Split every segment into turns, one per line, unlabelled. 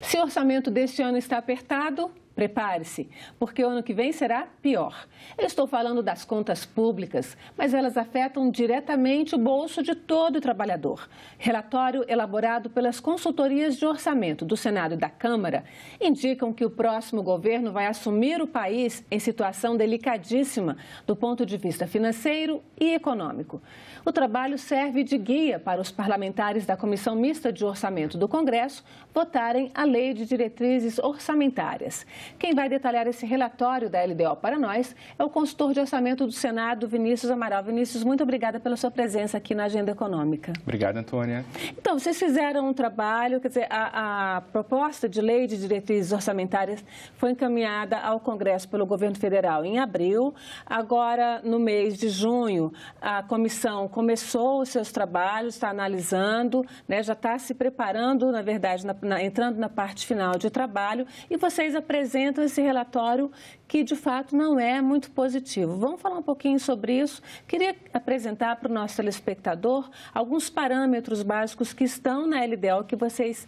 Se o orçamento deste ano está apertado, prepare-se, porque o ano que vem será pior. Eu estou falando das contas públicas, mas elas afetam diretamente o bolso de todo trabalhador. Relatório elaborado pelas consultorias de orçamento do Senado e da Câmara indicam que o próximo governo vai assumir o país em situação delicadíssima do ponto de vista financeiro e econômico. O trabalho serve de guia para os parlamentares da Comissão Mista de Orçamento do Congresso votarem a Lei de Diretrizes Orçamentárias. Quem vai detalhar esse relatório da LDO para nós é o consultor de orçamento do Senado, Vinícius Amaral. Vinícius, muito obrigada pela sua presença aqui na Agenda Econômica.
Obrigado, Antônia.
Então, vocês fizeram um trabalho, quer dizer, a proposta de lei de diretrizes orçamentárias foi encaminhada ao Congresso pelo governo federal em abril. Agora, no mês de junho, a comissão começou os seus trabalhos, está analisando, né, já está se preparando, na verdade, entrando na parte final de trabalho, e vocês apresentam esse relatório que, de fato, não é muito positivo. Vamos falar um pouquinho sobre isso. Queria apresentar para o nosso telespectador alguns parâmetros básicos que estão na LDO que vocês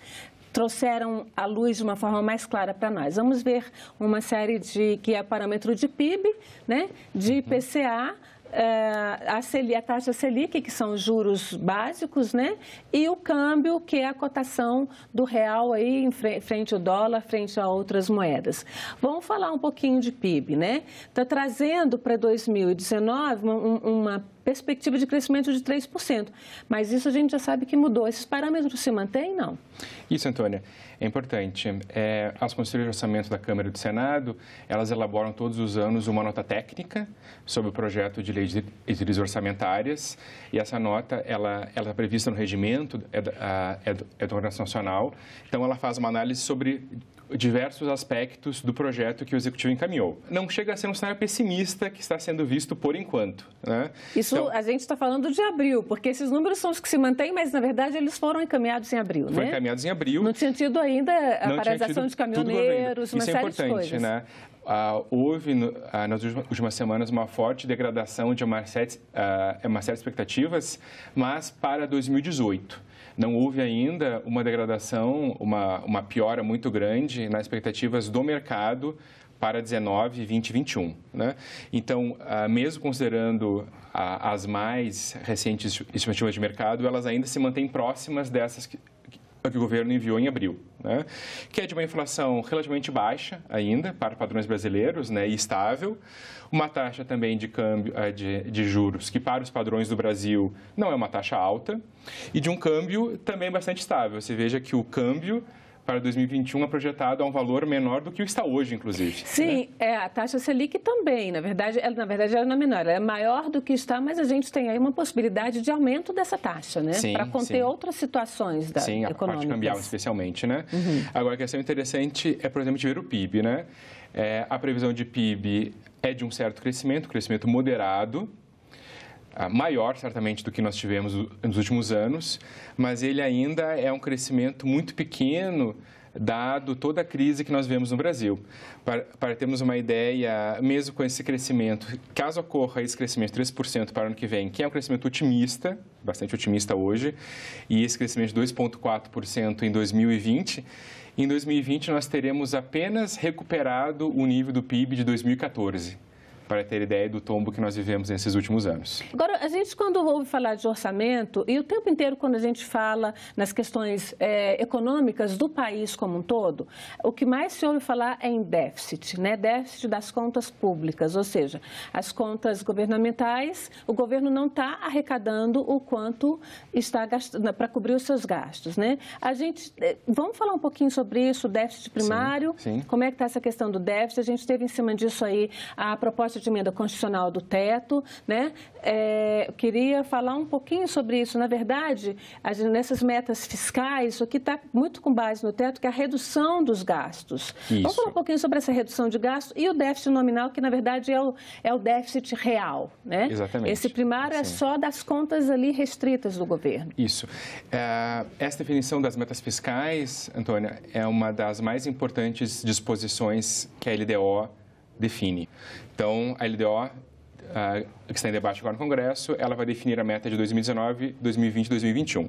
trouxeram à luz de uma forma mais clara para nós. Vamos ver uma série que é parâmetro de PIB, né, de IPCA, a taxa Selic, que são os juros básicos, né? E o câmbio, que é a cotação do real aí frente ao dólar, frente a outras moedas. Vamos falar um pouquinho de PIB, né? Está trazendo para 2019 uma perspectiva de crescimento de 3%, mas isso a gente já sabe que mudou. Esses parâmetros se mantêm, não?
Isso, Antônia, é importante. As consultorias de orçamento da Câmara e do Senado, elas elaboram todos os anos uma nota técnica sobre o projeto de lei de diretrizes orçamentárias, e essa nota, ela é prevista no regimento, do Congresso Nacional, então ela faz uma análise sobre diversos aspectos do projeto que o Executivo encaminhou. Não chega a ser um cenário pessimista que está sendo visto por enquanto, né?
Isso, então, a gente está falando de abril, porque esses números são os que se mantêm, mas, na verdade, eles foram encameados em abril, né?
Foram encameados em abril.
Não tinha tido ainda a paralisação de caminhoneiros, uma série de coisas.
Isso é importante, né? Houve, nas últimas semanas, uma forte degradação de uma série de expectativas, mas para 2018. Não houve ainda uma degradação, uma piora muito grande nas expectativas do mercado para 19, 20 e 21. Né? Então, mesmo considerando as mais recentes estimativas de mercado, elas ainda se mantêm próximas dessas que o governo enviou em abril, né? Que é de uma inflação relativamente baixa ainda para padrões brasileiros, né, e estável, uma taxa também de câmbio de juros que para os padrões do Brasil não é uma taxa alta, e de um câmbio também bastante estável. Você veja que o câmbio para 2021 é projetado a um valor menor do que o está hoje, inclusive.
Sim, né? A taxa Selic também, na verdade ela não é menor, ela é maior do que está, mas a gente tem aí uma possibilidade de aumento dessa taxa, né? Para conter outras situações econômicas.
A parte cambial especialmente, né? Uhum. Agora, a questão interessante é, por exemplo, de ver o PIB, né? A previsão de PIB é de um certo crescimento moderado, maior, certamente, do que nós tivemos nos últimos anos, mas ele ainda é um crescimento muito pequeno, dado toda a crise que nós vemos no Brasil. Para termos uma ideia, mesmo com esse crescimento, caso ocorra esse crescimento de 3% para o ano que vem, que é um crescimento otimista, bastante otimista hoje, e esse crescimento de 2,4% em 2020, em 2020 nós teremos apenas recuperado o nível do PIB de 2014. Para ter ideia do tombo que nós vivemos nesses últimos anos.
Agora, a gente, quando ouve falar de orçamento, e o tempo inteiro quando a gente fala nas questões econômicas do país como um todo, o que mais se ouve falar é em déficit, né? Déficit das contas públicas, ou seja, as contas governamentais, o governo não está arrecadando o quanto está gastando para cobrir os seus gastos, né? Vamos falar um pouquinho sobre isso, o déficit primário,
sim.
Como é que está essa questão do déficit? A gente teve em cima disso aí a proposta de emenda constitucional do teto, né? Eu queria falar um pouquinho sobre isso. Na verdade, nessas metas fiscais, isso aqui está muito com base no teto, que é a redução dos gastos.
Isso.
Vamos falar um pouquinho sobre essa redução de gastos e o déficit nominal, que na verdade é o déficit real, né?
Exatamente.
Esse primário é só das contas ali restritas do governo.
Isso. Essa definição das metas fiscais, Antônia, é uma das mais importantes disposições que a LDO define. Então, a LDO que está em debate agora no Congresso, ela vai definir a meta de 2019, 2020 e 2021.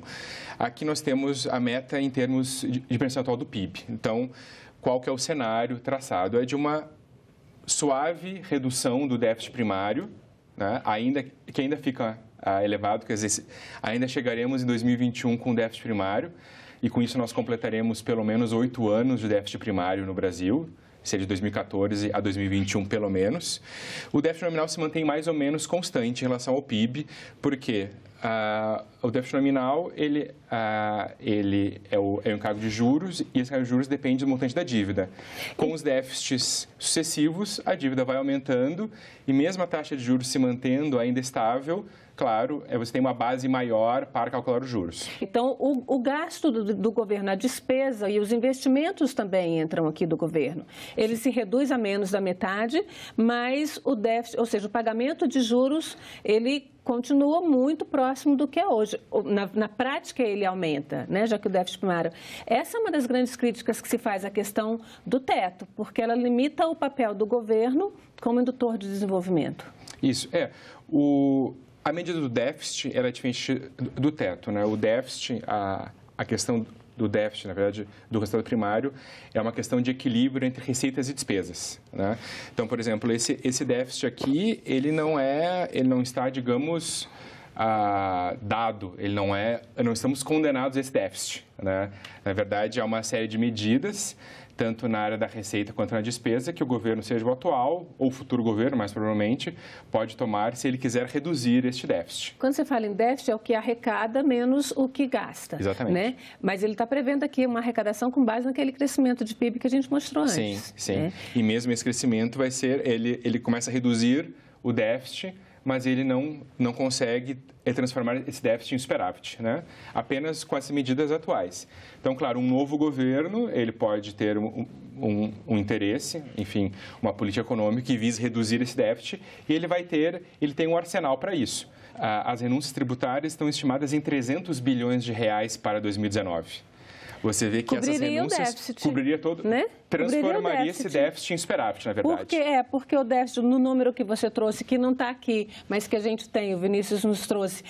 Aqui nós temos a meta em termos de percentual do PIB. Então, qual que é o cenário traçado? É de uma suave redução do déficit primário, né? que ainda fica elevado, quer dizer, ainda chegaremos em 2021 com déficit primário, e com isso nós completaremos pelo menos 8 anos de déficit primário no Brasil, seja de 2014 a 2021 pelo menos. O déficit nominal se mantém mais ou menos constante em relação ao PIB, porque o déficit nominal ele é o encargo de juros, e esse encargo de juros depende do montante da dívida. Com os déficits sucessivos, a dívida vai aumentando, e mesmo a taxa de juros se mantendo ainda estável, claro, você tem uma base maior para calcular os juros.
Então, o gasto do governo, a despesa e os investimentos também entram aqui do governo. Ele se reduz a menos da metade, mas o déficit, ou seja, o pagamento de juros, ele continua muito próximo do que é hoje. Na prática, ele aumenta, né, já que o déficit primário. Essa é uma das grandes críticas que se faz à questão do teto, porque ela limita o papel do governo como indutor de desenvolvimento.
Isso, a medida do déficit ela é diferente do teto, né? O déficit, a questão do déficit, na verdade, do resultado primário, é uma questão de equilíbrio entre receitas e despesas, né? Então, por exemplo, esse déficit aqui, ele não está, digamos, dado, não estamos condenados a esse déficit, né? Na verdade, há uma série de medidas, tanto na área da receita quanto na despesa, que o governo, seja o atual ou o futuro governo, mais provavelmente, pode tomar se ele quiser reduzir este déficit.
Quando você fala em déficit, é o que arrecada menos o que gasta.
Exatamente.
Né? Mas ele está prevendo aqui uma arrecadação com base naquele crescimento de PIB que a gente mostrou antes.
Sim.
Né?
E mesmo esse crescimento vai ser, ele começa a reduzir o déficit, mas ele não consegue transformar esse déficit em superávit, né? Apenas com as medidas atuais. Então, claro, um novo governo, ele pode ter um interesse, enfim, uma política econômica que vise reduzir esse déficit, e ele tem um arsenal para isso. As renúncias tributárias estão estimadas em 300 bilhões de reais para 2019. Você vê que essas renúncias cobriria todo, né? Transformaria esse déficit em superávit, na verdade.
Porque o déficit, no número que você trouxe, que não está aqui, mas que a gente tem, o Vinícius nos trouxe,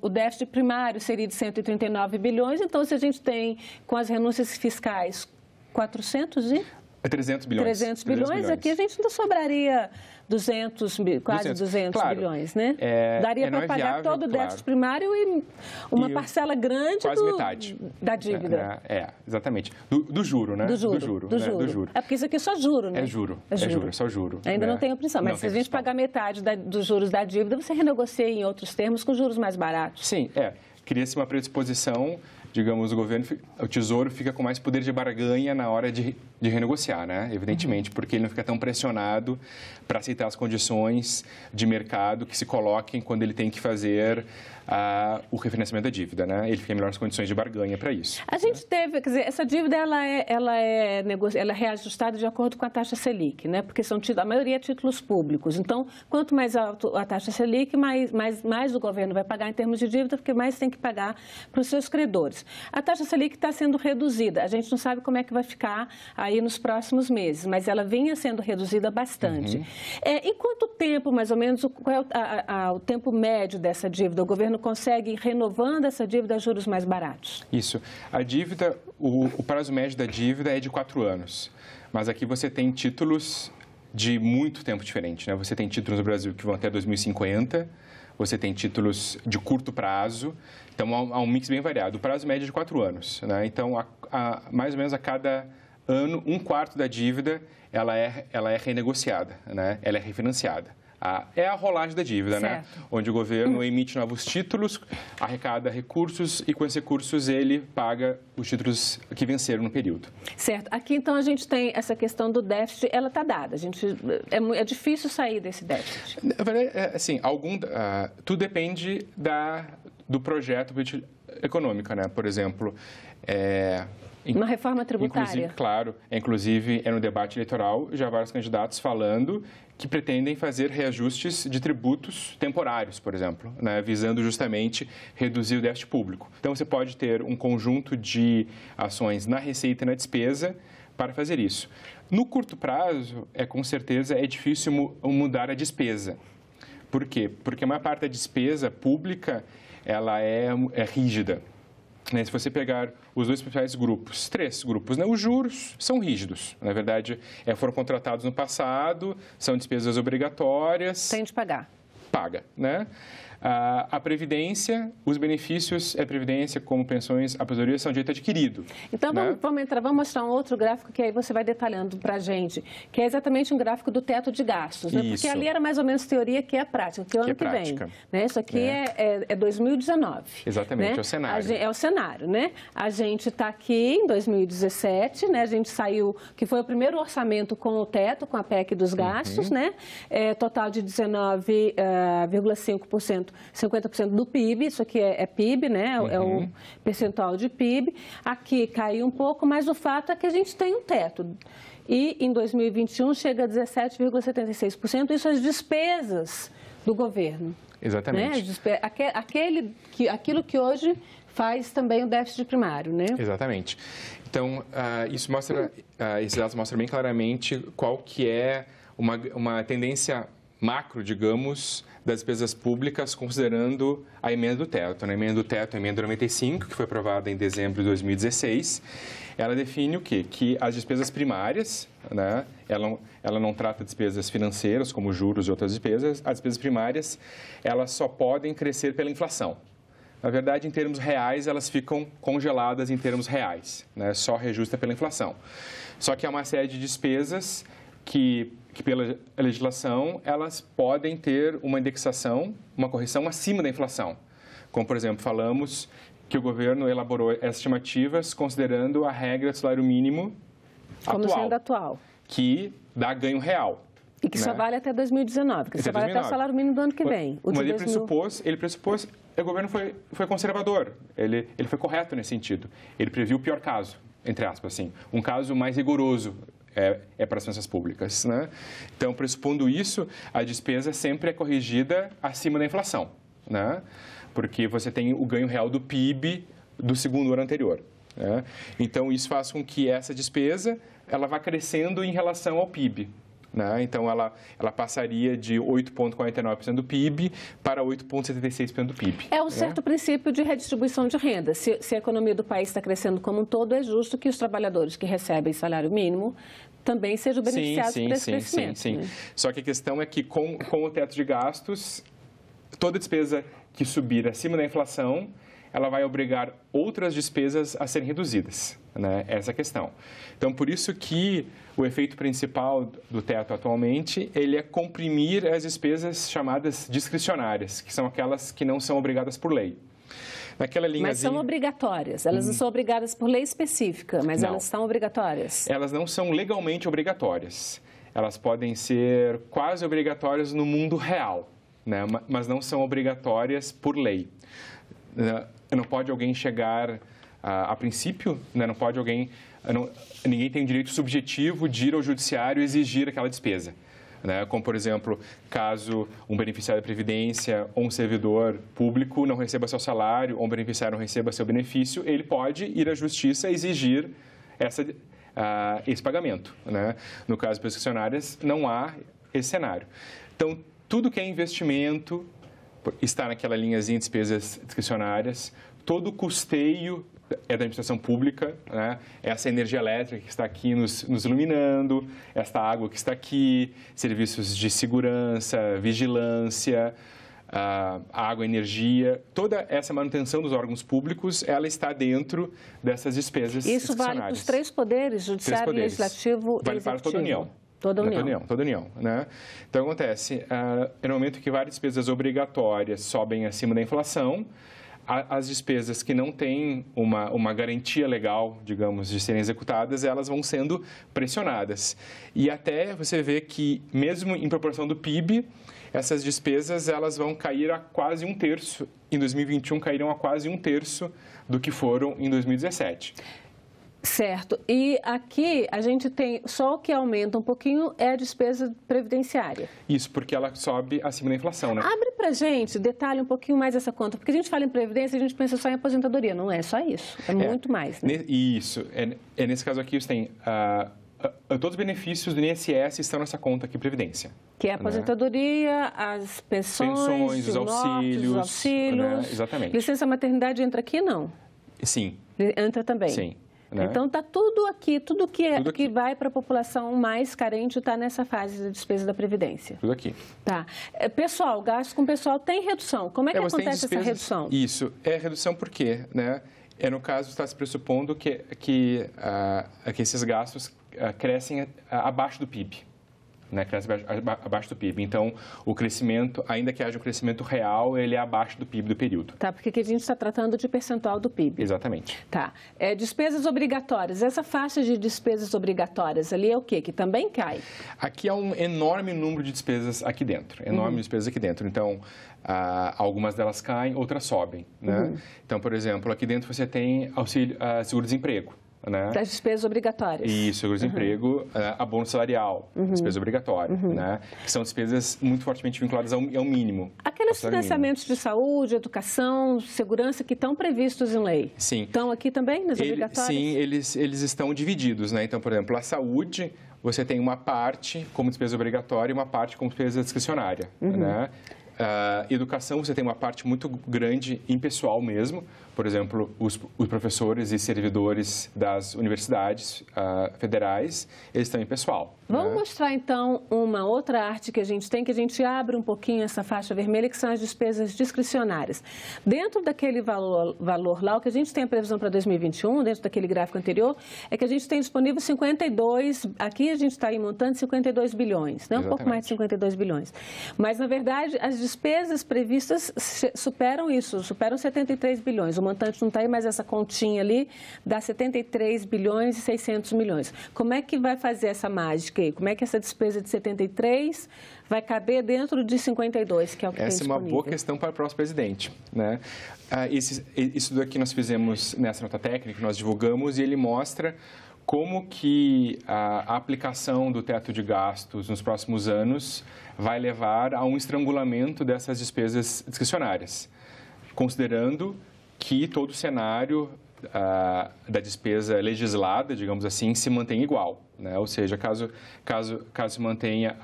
o déficit primário seria de 139 bilhões, então se a gente tem, com as renúncias fiscais,
300 bilhões.
300 bilhões, aqui a gente ainda sobraria 200 claro, bilhões, né? Daria para pagar viável, todo o déficit primário e uma parcela grande
quase metade
da dívida.
Exatamente. Do juro, né? Do juro.
É porque isso aqui é só juro, né?
É juro, só juro.
Ainda não tem opção, mas se a gente pagar metade dos juros da dívida, você renegocia em outros termos com juros mais baratos.
Sim, cria-se uma predisposição, digamos, o Tesouro fica com mais poder de barganha na hora de renegociar, né? Evidentemente, porque ele não fica tão pressionado para aceitar as condições de mercado que se coloquem quando ele tem que fazer o refinanciamento da dívida, né? Ele fica em melhores condições de barganha para isso.
A gente teve, quer dizer, essa dívida ela é reajustada de acordo com a taxa Selic, né? Porque a maioria é títulos públicos. Então, quanto mais alto a taxa Selic, mais o governo vai pagar em termos de dívida, porque mais tem que pagar para os seus credores. A taxa Selic está sendo reduzida. A gente não sabe como é que vai ficar aí nos próximos meses, mas ela vinha sendo reduzida bastante. Em quanto tempo, mais ou menos, qual é o tempo médio dessa dívida? O governo consegue ir renovando essa dívida a juros mais baratos?
Isso. A dívida, o prazo médio da dívida é de 4 anos. Mas aqui você tem títulos de muito tempo diferente, né? Você tem títulos no Brasil que vão até 2050, você tem títulos de curto prazo, então há um mix bem variado. O prazo médio é de 4 anos, né? Então, mais ou menos a cada ano, 1/4 da dívida ela é renegociada, né? Ela é refinanciada. É a rolagem da dívida, certo, né? Onde o governo emite novos títulos, arrecada recursos e com esses recursos ele paga os títulos que venceram no período.
Certo. Aqui, então, a gente tem essa questão do déficit, ela está dada. É difícil sair desse déficit.
Na verdade, assim, tudo depende do projeto econômico, né? Por exemplo,
uma reforma tributária.
Inclusive, no debate eleitoral, já vários candidatos falando que pretendem fazer reajustes de tributos temporários, por exemplo, né, visando justamente reduzir o déficit público. Então, você pode ter um conjunto de ações na receita e na despesa para fazer isso. No curto prazo, com certeza, é difícil mudar a despesa. Por quê? Porque a maior parte da despesa pública, ela é rígida. Se você pegar os dois principais grupos, 3 grupos, né? Os juros são rígidos. Na verdade, foram contratados no passado, são despesas obrigatórias.
Tem de pagar.
Paga, né? A previdência, os benefícios, previdência, como pensões, aposentadoria, são direito adquirido.
Então,
né?
vamos mostrar um outro gráfico que aí você vai detalhando para a gente, que é exatamente um gráfico do teto de gastos, né? Porque ali era mais ou menos teoria, que é prática, que é o ano que vem. Né? Isso aqui é 2019.
Exatamente,
né?
é o cenário.
É o cenário, né? A gente está aqui em 2017, né? A gente saiu, que foi o primeiro orçamento com o teto, com a PEC dos gastos, né? Total de 19,5%. 50% do PIB, isso aqui é PIB, né? É o percentual de PIB. Aqui caiu um pouco, mas o fato é que a gente tem um teto. E em 2021 chega a 17,76%, isso as despesas do governo.
Exatamente.
Né? Aquilo que hoje faz também o déficit primário, né?
Exatamente. Então, isso mostra, esses dados mostram bem claramente qual que é uma tendência macro, digamos, das despesas públicas, considerando a emenda do teto. A emenda do teto, a emenda 95, que foi aprovada em dezembro de 2016, ela define o quê? Que as despesas primárias, né, ela não trata de despesas financeiras, como juros e outras despesas, as despesas primárias, elas só podem crescer pela inflação. Na verdade, em termos reais, elas ficam congeladas em termos reais, né, só reajusta pela inflação. Só que há uma série de despesas que pela legislação, elas podem ter uma indexação, uma correção acima da inflação. Como, por exemplo, falamos que o governo elaborou essas estimativas considerando a regra do salário mínimo
como sendo atual,
que dá ganho real.
E que só vale até 2019, que só vale até o salário mínimo do ano que vem.
Mas ele pressupôs, o governo foi conservador, ele foi correto nesse sentido. Ele previu o pior caso, entre aspas, assim, um caso mais rigoroso. Para as finanças públicas, né? Então, pressupondo isso, a despesa sempre é corrigida acima da inflação, né? Porque você tem o ganho real do PIB do segundo ano anterior, né? Então, isso faz com que essa despesa ela vá crescendo em relação ao PIB, né? Então, ela passaria de 8,49% do PIB para 8,76% do PIB.
É um certo princípio de redistribuição de renda. Se a economia do país está crescendo como um todo, é justo que os trabalhadores que recebem salário mínimo também sejam beneficiados por esse crescimento.
Sim.
Né?
Só que a questão é que com o teto de gastos, toda despesa que subir acima da inflação, ela vai obrigar outras despesas a serem reduzidas, né? Essa é a questão. Então, por isso que o efeito principal do teto atualmente, ele é comprimir as despesas chamadas discricionárias, que são aquelas que não são obrigadas por lei.
Mas são obrigatórias, elas não são obrigadas por lei específica, mas elas são obrigatórias.
Elas não são legalmente obrigatórias. Elas podem ser quase obrigatórias no mundo real, né? Mas não são obrigatórias por lei. Não pode alguém chegar, a princípio, né? Não pode ninguém tem o direito subjetivo de ir ao judiciário e exigir aquela despesa. Né? Como, por exemplo, caso um beneficiário da Previdência ou um servidor público não receba seu salário ou um beneficiário não receba seu benefício, ele pode ir à Justiça e exigir esse pagamento. Né? No caso de discricionárias, não há esse cenário. Então, tudo que é investimento está naquela linhazinha de despesas discricionárias, todo o custeio é da administração pública, né? Essa energia elétrica que está aqui nos iluminando, esta água que está aqui, serviços de segurança, vigilância, água, energia, toda essa manutenção dos órgãos públicos, ela está dentro dessas despesas
discricionárias. Isso vale para os 3 poderes, judiciário, legislativo e executivo?
Vale para toda a União.
Toda a
União, né? Então, acontece, no momento que várias despesas obrigatórias sobem acima da inflação, as despesas que não têm uma garantia legal, digamos, de serem executadas, elas vão sendo pressionadas. E até você vê que, mesmo em proporção do PIB, essas despesas elas vão cair a quase 1/3. Em 2021, caíram a quase 1/3 do que foram em 2017.
Certo. E aqui a gente tem, só o que aumenta um pouquinho é a despesa previdenciária.
Isso, porque ela sobe acima da inflação, né?
Abre pra gente, detalhe um pouquinho mais essa conta, porque a gente fala em previdência, a gente pensa só em aposentadoria, não é só isso, é muito mais, né?
Isso, nesse caso aqui você tem todos os benefícios do INSS estão nessa conta aqui, Previdência.
Que é a aposentadoria, as pensões,
os auxílios. Né? Exatamente.
Licença maternidade entra aqui, não?
Sim.
Entra também?
Sim. Né?
Então, está tudo aqui, tudo que vai para a população mais carente está nessa fase de despesa da Previdência.
Tudo aqui.
Tá. Pessoal, gasto com pessoal tem redução. Como é que acontece essa redução?
Isso. Redução por quê? Né? No caso, está se pressupondo que esses gastos crescem abaixo do PIB. Né, cresce abaixo do PIB. Então, o crescimento, ainda que haja um crescimento real, ele é abaixo do PIB do período.
Tá, porque aqui a gente está tratando de percentual do PIB.
Exatamente.
Tá. Despesas obrigatórias. Essa faixa de despesas obrigatórias ali é o quê? Que também cai?
Aqui há um enorme número de despesas aqui dentro. Despesas aqui dentro. Então, algumas delas caem, outras sobem. Né? Então, por exemplo, aqui dentro você tem auxílio, seguro-desemprego. Né?
Das despesas obrigatórias.
Isso, seguro-desemprego, abono salarial, despesa obrigatória, né? Que são despesas muito fortemente vinculadas ao mínimo.
Aqueles financiamentos de saúde, educação, segurança que estão previstos em lei.
Sim.
Estão aqui também nas obrigatórias?
Sim, eles estão divididos, né? Então, por exemplo, a saúde, você tem uma parte como despesa obrigatória e uma parte como despesa discricionária, né? Educação, você tem uma parte muito grande impessoal mesmo. Por exemplo, os professores e servidores das universidades federais, eles estão em pessoal.
Vamos mostrar, então, uma outra arte que a gente tem, que a gente abre um pouquinho essa faixa vermelha, que são as despesas discricionárias. Dentro daquele valor lá, o que a gente tem a previsão para 2021, dentro daquele gráfico anterior, é que a gente tem disponível 52, aqui a gente está aí montando 52 bilhões, né? Um pouco mais de 52 bilhões. Mas, na verdade, as despesas previstas superam isso, superam 73 bilhões. O montante não está aí, mas essa continha ali dá 73 bilhões e 600 milhões. Como é que vai fazer essa mágica aí? Como é que essa despesa de 73 vai caber dentro de 52, que é o que tem disponível?
Essa é uma boa questão para o próximo presidente, né? Isso daqui nós fizemos nessa nota técnica, nós divulgamos, e ele mostra como que a aplicação do teto de gastos nos próximos anos vai levar a um estrangulamento dessas despesas discricionárias, considerando que todo o cenário da despesa legislada, digamos assim, se mantém igual, né? Ou seja, caso se mantenha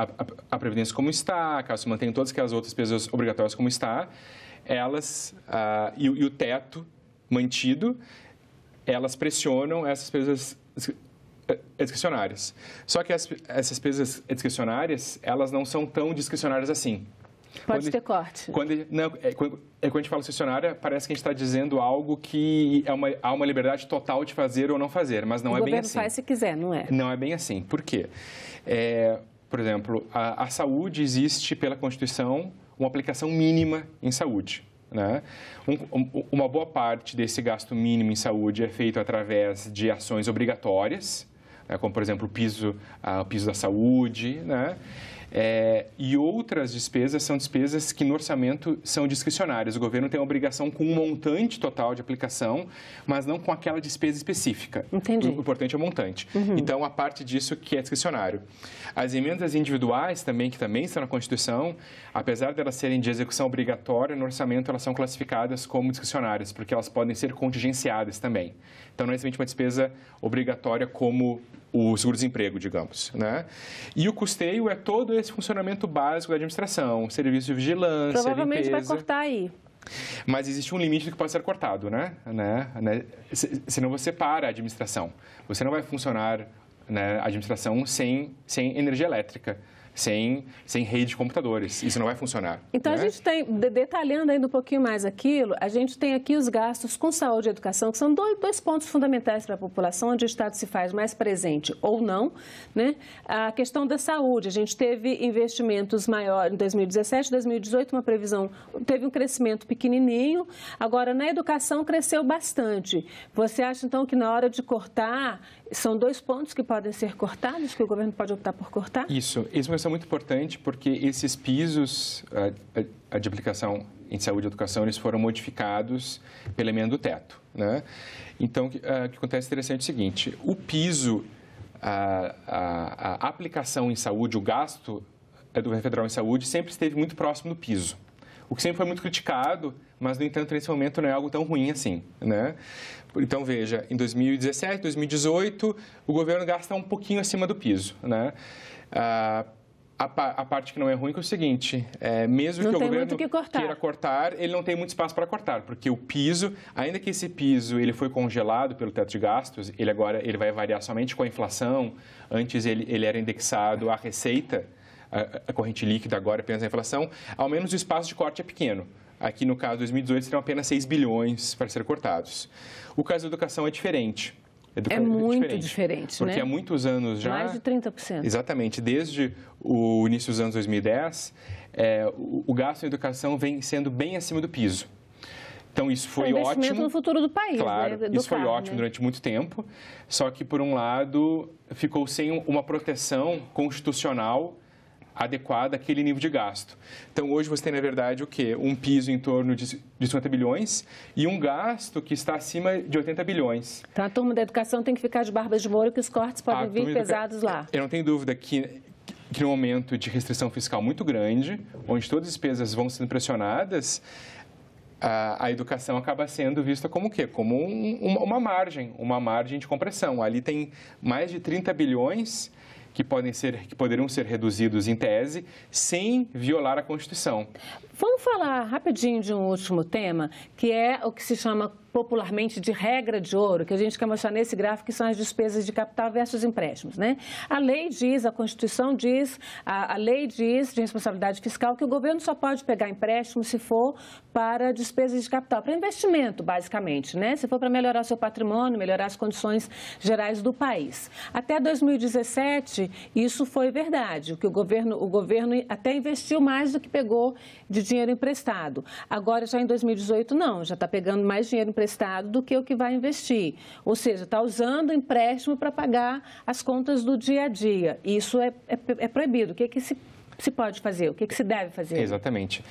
a Previdência como está, caso se mantenham todas aquelas outras despesas obrigatórias como está, elas, e o teto mantido, elas pressionam essas despesas discricionárias. Só que essas despesas discricionárias, elas não são tão discricionárias assim.
Pode ter corte.
Quando a gente fala discricionária, parece que a gente está dizendo algo que há uma liberdade total de fazer ou não fazer, mas não é bem assim. O
governo faz se quiser, não é?
Não é bem assim. Por quê? Por exemplo, a saúde existe pela Constituição uma aplicação mínima em saúde. Né? Uma boa parte desse gasto mínimo em saúde é feito através de ações obrigatórias, né? Como, por exemplo, o piso da saúde, né? E outras despesas são despesas que no orçamento são discricionárias. O governo tem a obrigação com um montante total de aplicação, mas não com aquela despesa específica.
Entendi.
O importante é o montante. Então, a parte disso que é discricionário. As emendas individuais também, que também estão na Constituição, apesar de elas serem de execução obrigatória, no orçamento elas são classificadas como discricionárias, porque elas podem ser contingenciadas também. Então, não é somente uma despesa obrigatória como o seguro-desemprego, digamos, né? E o custeio é todo esse funcionamento básico da administração, serviço de vigilância,
provavelmente
limpeza.
Vai cortar aí.
Mas existe um limite do que pode ser cortado, né? Senão você para a administração. Você não vai funcionar, né, a administração sem energia elétrica. Sem rede de computadores. Isso não vai funcionar.
Então, né? A gente tem, detalhando ainda um pouquinho mais aquilo, a gente tem aqui os gastos com saúde e educação, que são dois pontos fundamentais para a população, onde o Estado se faz mais presente ou não, né? A questão da saúde, a gente teve investimentos maiores em 2017, 2018, uma previsão, teve um crescimento pequenininho, agora na educação cresceu bastante. Você acha, então, que na hora de cortar, são 2 pontos que podem ser cortados, que o governo pode optar por cortar?
Isso é uma questão muito importante, porque esses pisos de aplicação em saúde e educação, eles foram modificados pela emenda do teto, né? Então, o que acontece interessante é o seguinte, o piso, a aplicação em saúde, o gasto do governo federal em saúde sempre esteve muito próximo do piso, o que sempre foi muito criticado, mas, no entanto, nesse momento não é algo tão ruim assim, né? Então, veja, em 2017, 2018, o governo gasta um pouquinho acima do piso, né? A parte que não é ruim é o seguinte, mesmo que o governo queira cortar, ele não tem muito espaço para cortar, porque o piso, ainda que esse piso ele foi congelado pelo teto de gastos, ele vai variar somente com a inflação. Antes ele era indexado à receita, a corrente líquida, agora apenas a inflação, ao menos o espaço de corte é pequeno. Aqui, no caso de 2018, seriam apenas 6 bilhões para ser cortados. O caso da educação é diferente.
É muito diferente,
porque há muitos anos já...
Mais de 30%.
Exatamente. Desde o início dos anos 2010, o gasto em educação vem sendo bem acima do piso. Então, isso foi ótimo.
Investimento no futuro do país,
claro,
né?
Isso foi ótimo durante muito tempo, só que, por um lado, ficou sem uma proteção constitucional adequada àquele nível de gasto. Então, hoje você tem, na verdade, o quê? Um piso em torno de 50 bilhões e um gasto que está acima de 80 bilhões.
Então, a turma da educação tem que ficar de barbas de molho, que os cortes podem vir pesados lá.
Eu não tenho dúvida que no momento de restrição fiscal muito grande, onde todas as despesas vão sendo pressionadas, a educação acaba sendo vista como o quê? Como uma margem de compressão. Ali tem mais de 30 bilhões que poderiam ser reduzidos em tese, sem violar a Constituição.
Vamos falar rapidinho de um último tema, que é o que se chama popularmente de regra de ouro, que a gente quer mostrar nesse gráfico, que são as despesas de capital versus empréstimos, né? A lei diz, a Constituição diz, a lei diz de responsabilidade fiscal que o governo só pode pegar empréstimo se for para despesas de capital, para investimento, basicamente, né? Se for para melhorar o seu patrimônio, melhorar as condições gerais do país. Até 2017, isso foi verdade, que o governo até investiu mais do que pegou de dinheiro emprestado. Agora, já em 2018, não, já está pegando mais dinheiro emprestado do que o que vai investir. Ou seja, está usando empréstimo para pagar as contas do dia a dia. Isso é proibido. O que se pode fazer? O que se deve fazer?
Exatamente.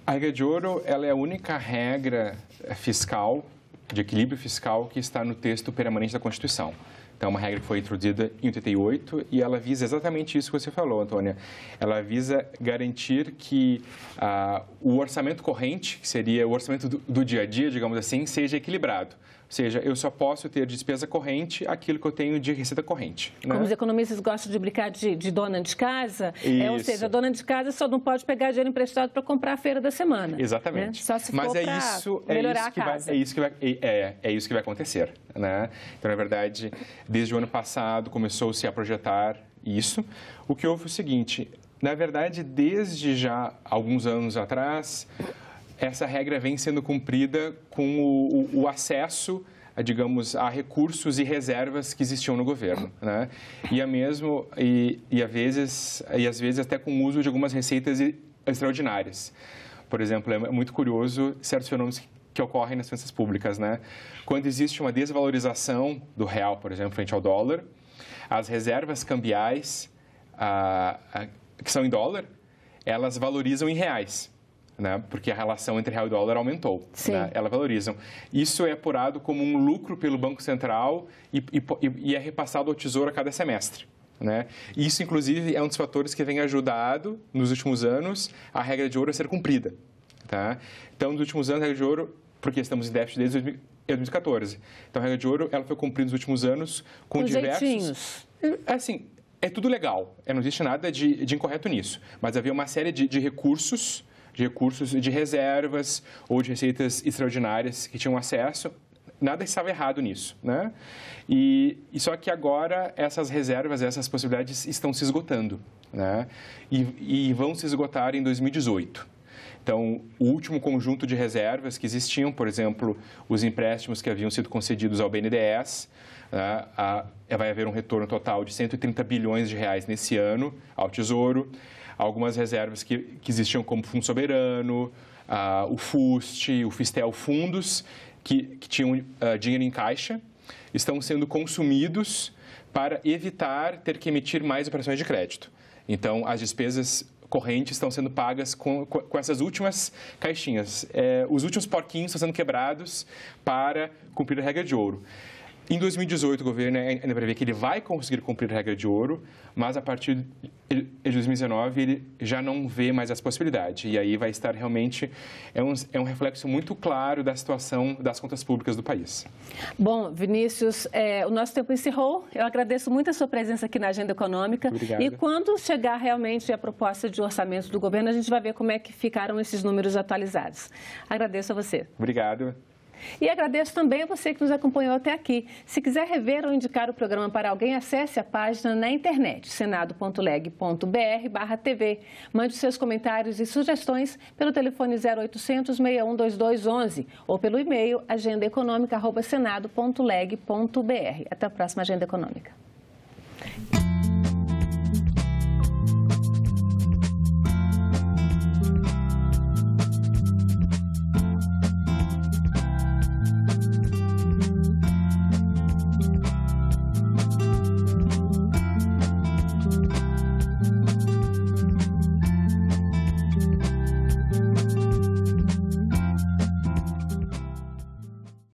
A regra de ouro, ela é a única regra fiscal, de equilíbrio fiscal, que está no texto permanente da Constituição. Então, é uma regra que foi introduzida em 88 e ela visa exatamente isso que você falou, Antônia. Ela visa garantir que o orçamento corrente, que seria o orçamento do dia a dia, digamos assim, seja equilibrado. Ou seja, eu só posso ter de despesa corrente aquilo que eu tenho de receita corrente. Né?
Como os economistas gostam de brincar de dona de casa, ou seja, a dona de casa só não pode pegar dinheiro emprestado para comprar a feira da semana.
Exatamente.
Né? Só se for para melhorar a casa.
É isso que vai acontecer. Né? Então, na verdade, desde o ano passado começou-se a projetar isso. O que houve foi o seguinte, na verdade, desde já alguns anos atrás, essa regra vem sendo cumprida com o acesso, digamos, a recursos e reservas que existiam no governo, né? E às vezes até com o uso de algumas receitas extraordinárias. Por exemplo, é muito curioso certos fenômenos que ocorrem nas finanças públicas, né? Quando existe uma desvalorização do real, por exemplo, frente ao dólar, as reservas cambiais que são em dólar, elas valorizam em reais. Né? Porque a relação entre real e dólar aumentou, né? Elas valorizam. Isso é apurado como um lucro pelo Banco Central e é repassado ao Tesouro a cada semestre. Né? Isso, inclusive, é um dos fatores que vem ajudado, nos últimos anos, a regra de ouro a ser cumprida. Tá? Então, nos últimos anos, a regra de ouro, porque estamos em déficit desde 2014, então a regra de ouro ela foi cumprida nos últimos anos com diversos...
Jeitinhos.
Assim, é tudo legal, não existe nada de incorreto nisso, mas havia uma série de recursos de reservas ou de receitas extraordinárias que tinham acesso, nada estava errado nisso, né? E só que agora essas reservas, essas possibilidades estão se esgotando, né? E vão se esgotar em 2018. Então, o último conjunto de reservas que existiam, por exemplo, os empréstimos que haviam sido concedidos ao BNDES, né? Vai haver um retorno total de 130 bilhões de reais nesse ano ao Tesouro. Algumas reservas que existiam como Fundo Soberano, o FUST, o FISTEL, fundos que tinham dinheiro em caixa, estão sendo consumidos para evitar ter que emitir mais operações de crédito. Então, as despesas correntes estão sendo pagas com essas últimas caixinhas. Os últimos porquinhos estão sendo quebrados para cumprir a regra de ouro. Em 2018, o governo ainda prevê que ele vai conseguir cumprir a regra de ouro, mas a partir de 2019 ele já não vê mais essa possibilidade. E aí vai estar realmente, é um reflexo muito claro da situação das contas públicas do país.
Bom, Vinícius, o nosso tempo encerrou. Eu agradeço muito a sua presença aqui na Agenda Econômica.
Obrigado.
E quando chegar realmente a proposta de orçamento do governo, a gente vai ver como é que ficaram esses números atualizados. Agradeço a você.
Obrigado.
E agradeço também a você que nos acompanhou até aqui. Se quiser rever ou indicar o programa para alguém, acesse a página na internet, senado.leg.br/TV. Mande seus comentários e sugestões pelo telefone 0800 61 2211 ou pelo e-mail agendaeconomica@senado.leg.br. Até a próxima Agenda Econômica.